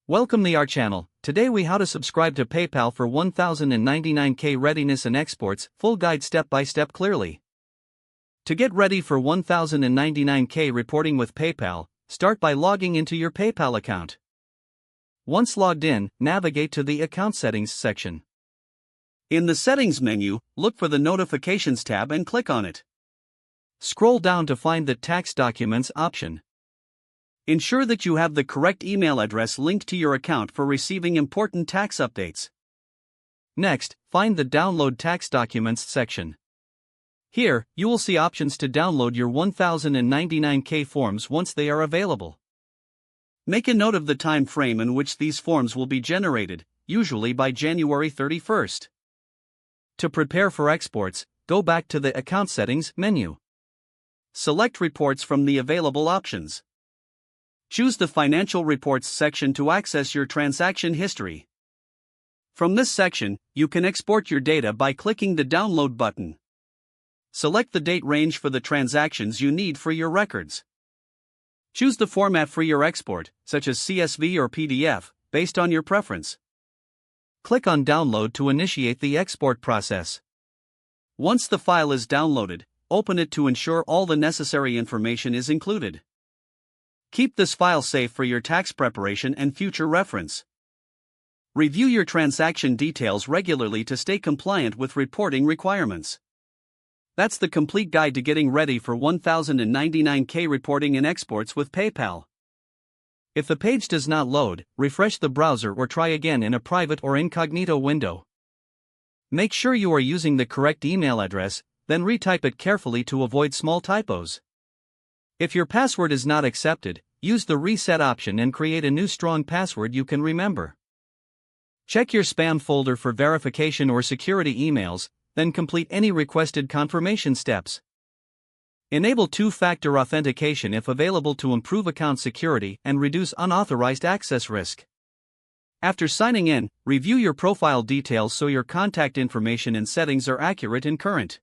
Welcome to our channel. Today we how to subscribe to PayPal for 1099K readiness and exports, full guide step by step clearly. To get ready for 1099K reporting with PayPal, start by logging into your PayPal account. Once logged in, navigate to the account settings section. In the settings menu, look for the notifications tab and click on it. Scroll down to find the tax documents option. Ensure that you have the correct email address linked to your account for receiving important tax updates. Next, find the Download Tax Documents section. Here, you will see options to download your 1099K forms once they are available. Make a note of the time frame in which these forms will be generated, usually by January 31st. To prepare for exports, go back to the Account Settings menu. Select Reports from the available options. Choose the Financial Reports section to access your transaction history. From this section, you can export your data by clicking the Download button. Select the date range for the transactions you need for your records. Choose the format for your export, such as CSV or PDF, based on your preference. Click on Download to initiate the export process. Once the file is downloaded, open it to ensure all the necessary information is included. Keep this file safe for your tax preparation and future reference. Review your transaction details regularly to stay compliant with reporting requirements. That's the complete guide to getting ready for 1099K reporting and exports with PayPal. If the page does not load, refresh the browser or try again in a private or incognito window. Make sure you are using the correct email address, then retype it carefully to avoid small typos. If your password is not accepted, use the reset option and create a new strong password you can remember. Check your spam folder for verification or security emails, then complete any requested confirmation steps. Enable two-factor authentication if available to improve account security and reduce unauthorized access risk. After signing in, review your profile details so your contact information and settings are accurate and current.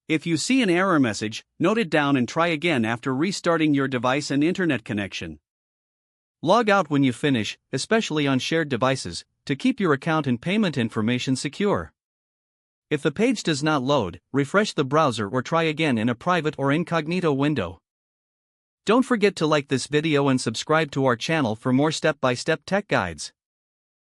If you see an error message, note it down and try again after restarting your device and internet connection. Log out when you finish, especially on shared devices, to keep your account and payment information secure. If the page does not load, refresh the browser or try again in a private or incognito window. Don't forget to like this video and subscribe to our channel for more step-by-step tech guides.